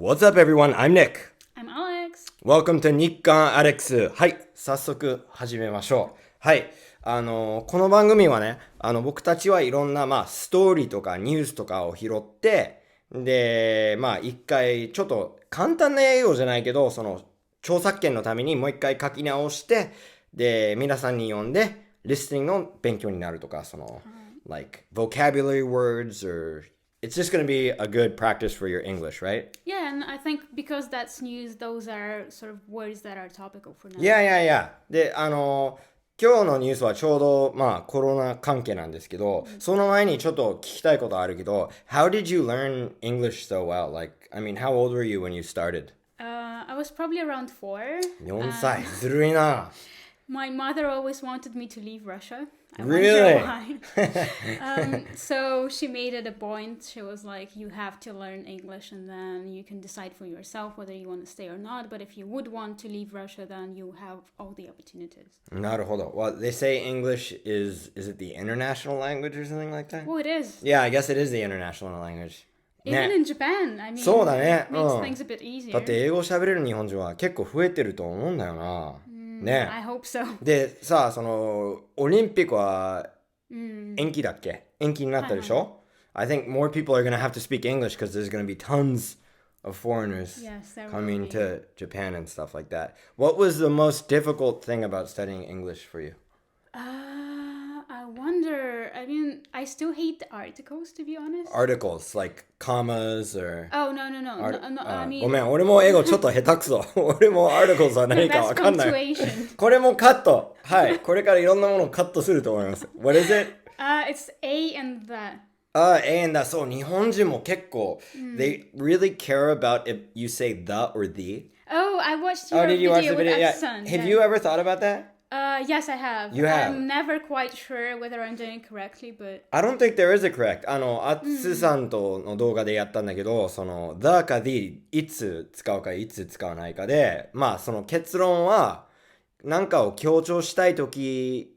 What's up, everyone? I'm Nick. I'm Alex. Welcome to 日刊アレックス。はい、早速始めましょう。はい、この番組はね、僕たちはいろんな、ストーリーとかニュースとかを拾って、で、一回、ちょっと簡単な英語じゃないけど、その、著作権のためにもう一回書き直して、で、皆さんに読んで、リスニングの勉強になるとか、その、like vocabulary words or...It's just going to be a good practice for your English, right? Yeah, and I think because that's news, those are sort of words that are topical for now. Yeah. で、今日のニュースはちょうど、コロナ関係なんですけど、その前にちょっと聞きたいことあるけど、How did you learn English so well? How old were you when you started? I was probably around 4. 4歳、ずるいな。My mother always wanted me to leave Russia. I Really? wonder why. So she made it a point. She was like, you have to learn English and then you can decide for yourself whether you want to stay or not. But if you would want to leave Russia, then you have all the opportunities. なるほど。Well, they say English is it the international language or something like that? Well, it is. Yeah, I guess it is the international language. Even in Japan, I mean, そうだね。 makes things a bit easier. だって英語喋れる日本人は結構増えてると思うんだよな。ね。I hope so. で、さあ、その、オリンピックは延期だっけ？延期になったでしょ？ I think more people are going to have to speak English because there's going to be tons of foreigners coming to Japan and stuff like that. What was the most difficult thing about studying English for you? I wonder. I mean, I still hate the articles, to be honest. Articles, like commas or... Oh, no. I mean... ごめん、俺も英語ちょっと下手くそ。俺も articles は何かわかんない。これもカット。はい。これからいろんなものをカットすると思います。What is it? It's A and the. A and the. そう、日本人も結構、they really care about if you say the or the. Oh, I watched your did you watch video the with video? Son. Have you ever thought about that? Yes, I have. You have? I'm never quite sure whether I'm doing it correctly, but... I don't think there is a correct. アッツさんとの動画でやったんだけど、その、the か the、いつ使うかいつ使わないかで、その結論は、何かを強調したいとき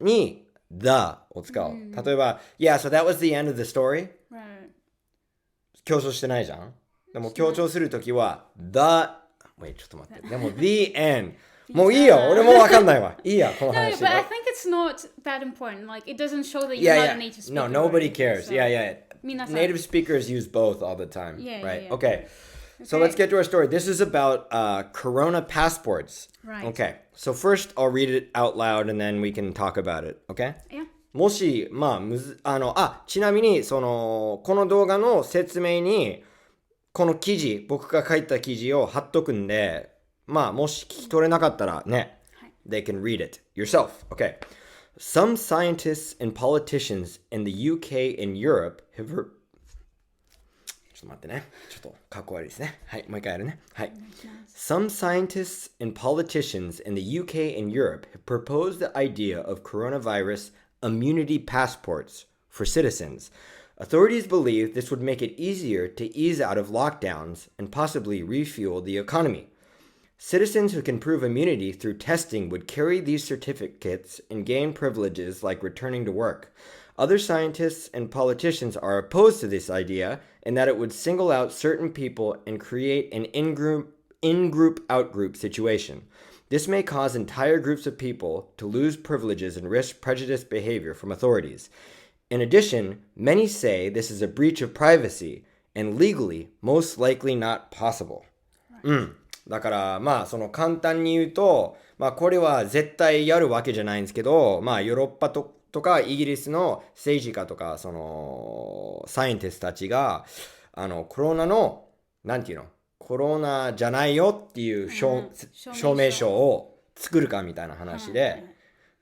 に、the を使う。例えば、Yeah, so that was the end of the story. Right. 強調してないじゃん。でも強調するときは、Wait, ちょっと待って。でも、the end. もういいよ。俺もわかんないわ。いいや、この話。No, but I think it's not that important. Like, it doesn't show that you're not a native speaker. No, nobody cares. So. Yeah. Native speakers use both all the time. Right? Yeah. Okay. So let's get to our story. This is about Corona passports. Right. Okay. So first, I'll read it out loud and then we can talk about it. Okay? Yeah. もし、ちなみに、この動画の説明に、この記事、僕が書いた記事を貼っとくんで、もし聞き取れなかったらね、they can read it yourself. Okay. Some scientists and politicians in the UK and Europe have... ちょっと待ってね。ちょっとかっこ悪いですね。はい、もう一回やるね。はい。Some scientists and politicians in the UK and Europe have proposed the idea of coronavirus immunity passports for citizens. Authorities believe this would make it easier to ease out of lockdowns and possibly refuel the economy.Citizens who can prove immunity through testing would carry these certificates and gain privileges like returning to work. Other scientists and politicians are opposed to this idea in that it would single out certain people and create an in-group out-group situation. This may cause entire groups of people to lose privileges and risk prejudiced behavior from authorities. In addition, many say this is a breach of privacy and legally most likely not possible. だからその簡単に言うとこれは絶対やるわけじゃないんですけどヨーロッパとかイギリスの政治家とかそのサイエンティストたちがコロナのなんていうのコロナじゃないよっていう証明書を作るかみたいな話で、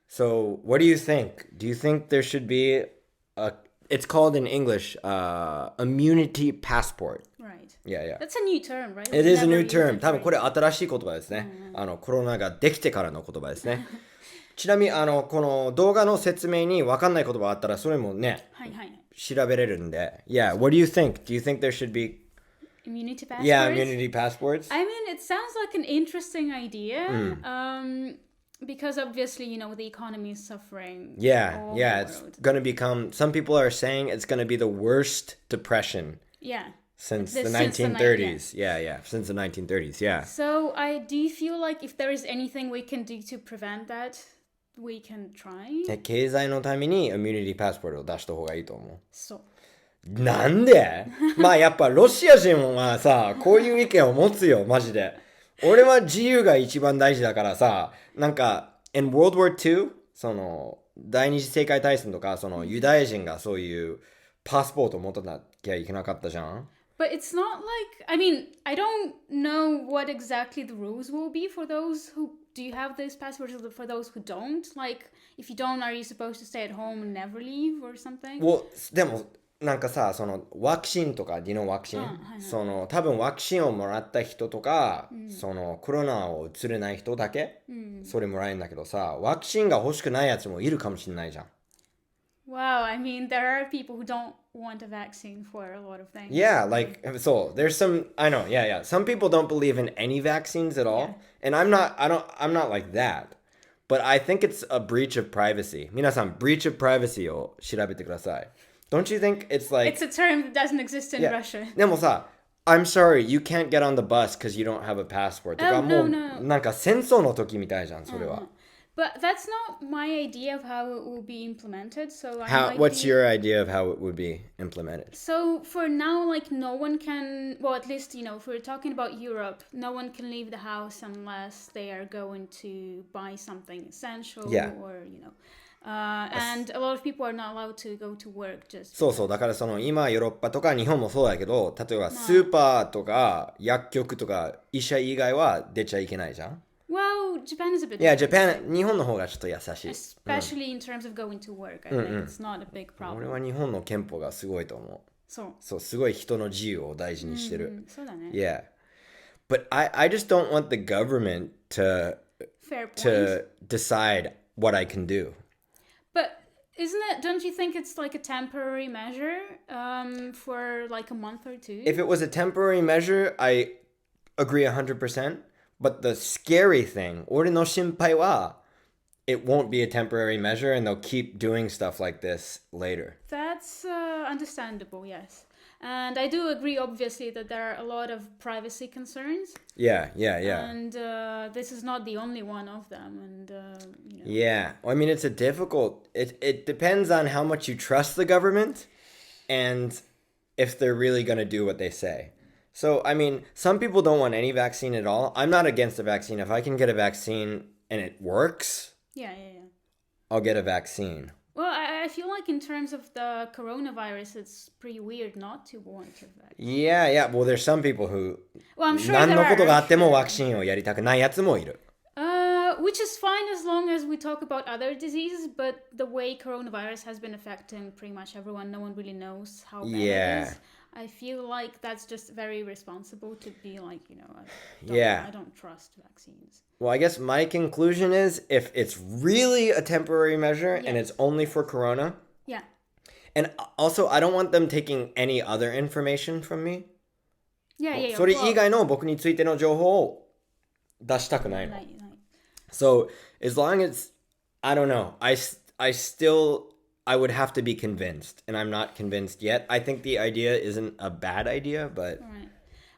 So what do you think? Do you think there should be it's called in English immunity passport?Right. Yeah. That's a new term, right? It is a new term. 多分これ新しい言葉ですね。コロナができてからの言葉ですね。ちなみにこの動画の説明に分かんない言葉あったらそれもね、調べれるんで。Yeah, what do you think? Do you think there should be immunity passports? Yeah, immunity passports. I mean, it sounds like an interesting idea. Because obviously, the economy is suffering. Yeah, it's going to become, some people are saying it's going to be the worst depression since the Since the 1930s. Yeah, since the 1930s, yeah. So do you feel like if there is anything we can do to prevent that, we can try? 経済のためにイミュニティパスポートを出した方がいいと思う。そう。なんでまあやっぱロシア人はさ、こういう意見を持つよ、マジで。俺は自由が一番大事だからさ、なんか、in World War II、その、第二次世界大戦とか、そのユダヤ人がそういうパスポートを持たなきゃいけなかったじゃん。But it's not like, I mean, I don't know what exactly the rules will be for those who do you have this passport for those who don't? Like, if you don't, are you supposed to stay at home and never leave or something? Well, でも、なんかさ、そのワクチンとか、ディノワクチン、その多分ワクチンをもらった人とか、そのコロナを移れない人だけ、それもらえるんだけどさ、ワクチンが欲しくないやつもいるかもしれないじゃん。Wow, I mean, there are people who don't want a vaccine for a lot of things. Yeah, like, so there's some, I know, yeah. Some people don't believe in any vaccines at all. And I'm not like that. But I think it's a breach of privacy. 皆さん、breach of privacy を調べてください。Don't you think it's like... It's a term that doesn't exist in Russia. でもさ、I'm sorry, you can't get on the bus because you don't have a passport. とかもう、なんか戦争の時みたいじゃん、それは。But that's not my idea of how it will be implemented. So what's your idea of how it would be implemented? So for now, like no one can, well, at least, you know, if we're talking about Europe, no one can leave the house unless they are going to buy something essential or, you know. And a lot of people are not allowed to go to work just... そうそう、だからその今ヨーロッパとか日本もそうだけど、例えばスーパーとか薬局とか医者以外は出ちゃいけないじゃん。Well, Japan is a bit... Yeah, Japan, 日本の方がちょっと優しい。Especially in terms of going to work, I think it's not a big problem. 俺は日本の憲法がすごいと思う。そう、すごい人の自由を大事にしてる。そうだね。Yeah. But I just don't want the government to decide what I can do. But don't you think it's like a temporary measure for like a month or two? If it was a temporary measure, I agree 100%. But the scary thing, 俺の心配は it won't be a temporary measure and they'll keep doing stuff like this later. That's understandable, yes. And I do agree, obviously, that there are a lot of privacy concerns. Yeah. And this is not the only one of them. And you know. Yeah, I mean, it's a difficult... It depends on how much you trust the government and if they're really going to do what they say. So, I mean, some people don't want any vaccine at all. I'm not against a vaccine. If I can get a vaccine and it works, I'll get a vaccine. Well, I feel like in terms of the coronavirus, it's pretty weird not to want a vaccine. Yeah. Well, there's some people who... Well, I'm sure 何のことがあってもワクチンをやりたくないやつもいる。Which is fine as long as we talk about other diseases, but the way coronavirus has been affecting pretty much everyone, no one really knows how bad it is. I feel like that's just very irresponsible to be like, you know, I don't trust vaccines. Well, I guess my conclusion is if it's really a temporary measure and it's only for corona. Yeah. And also, I don't want them taking any other information from me. Yeah. それ以外の僕についての情報を出したくないの。So, as long as, I don't know, I would have to be convinced, and I'm not convinced yet. I think the idea isn't a bad idea, but... Right.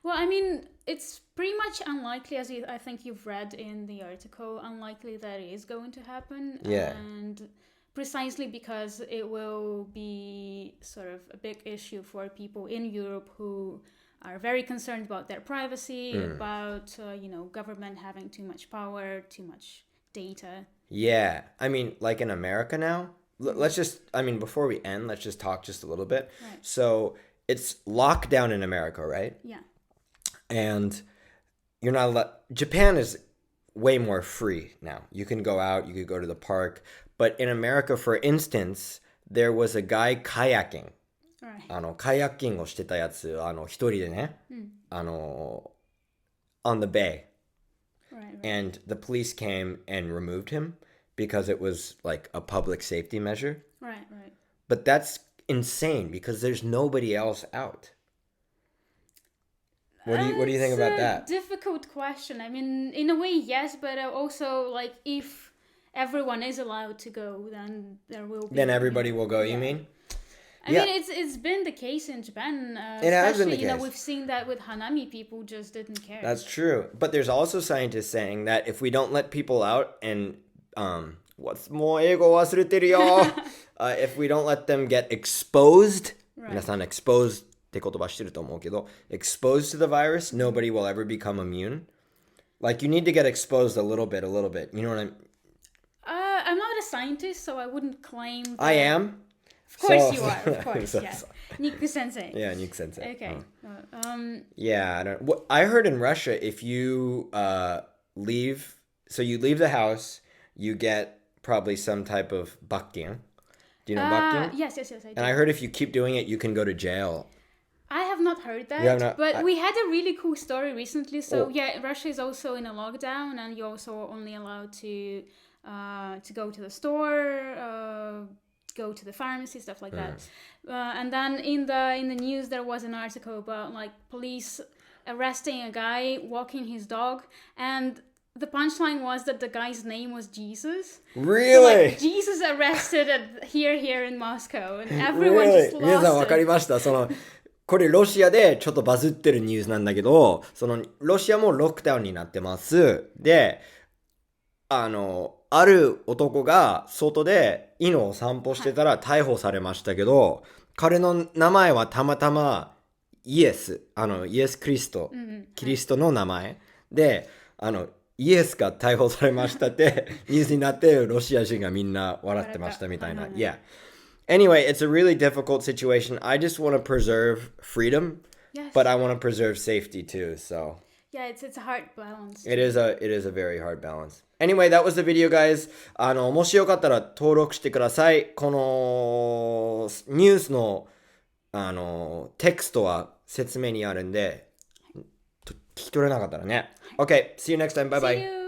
Well, I mean, it's pretty much unlikely, as I think you've read in the article, unlikely that it is going to happen. Yeah. And precisely because it will be sort of a big issue for people in Europe who are very concerned about their privacy, about, government having too much power, too much data. Yeah. I mean, like in America now... Let's just, before we end, let's just talk just a little bit. Right. So, it's lockdown in America, right? Yeah. And you're not allowed... Japan is way more free now. You can go out, you could go to the park. But in America, for instance, there was a guy kayaking. Right. カヤッキングをしてたやつ、一人でね、on the bay. Right. And the police came and removed him. Because it was like a public safety measure. Right. But that's insane because there's nobody else out. What do you think about that? It's a difficult question. I mean, in a way, yes, but also, like, if everyone is allowed to go, then there will be... Then everybody will go, you mean? I mean, it's been the case in Japan. It has been the especially, case. We've seen that with Hanami, people just didn't care. That's true. But there's also scientists saying that if we don't let people out andもう英語忘れてるよif we don't let them get exposed、皆さん exposed って言葉してると思うけど exposed to the virus, nobody will ever become immune. Like you need to get exposed a little bit. You know what I mean? I'm not a scientist, so I wouldn't claim that. I am. Of course you are, of course, yeah. Niku sensei. Yeah, Niku sensei. Okay. Yeah, I heard in Russia, if you leave the house, you get probably some type of bakkyang. Do you know bakkyang? Yes, I do. And I heard if you keep doing it, you can go to jail. I have not heard that, but we had a really cool story recently. So Russia is also in a lockdown, and you're also only allowed to go to the store, go to the pharmacy, stuff like that. And then in the news there was an article about like police arresting a guy walking his dog, and the punchline was that the guy's name was Jesus. Really? So, like, Jesus arrested here in Moscow, and everyone just lost it. 皆さんわかりました。これロシアでちょっとバズってるニュースなんだけど、ロシアもロックダウンになってます。で、ある男が外で犬を散歩してたら逮捕されましたけど、彼の名前はたまたまイエスキリスト、キリストの名前で、イエスが逮捕されましたってニュースになってロシア人がみんな笑ってましたみたいな。Yeah. Anyway, it's a really difficult situation. I just want to preserve freedom, but I want to preserve safety too. So yeah, it's a hard balance. It is a very hard balance. Anyway, that was the video, guys. もしよかったら登録してください。このニュースのテクストは説明にあるんで、聞き取れなかったらね。Okay, see you next time. Bye bye.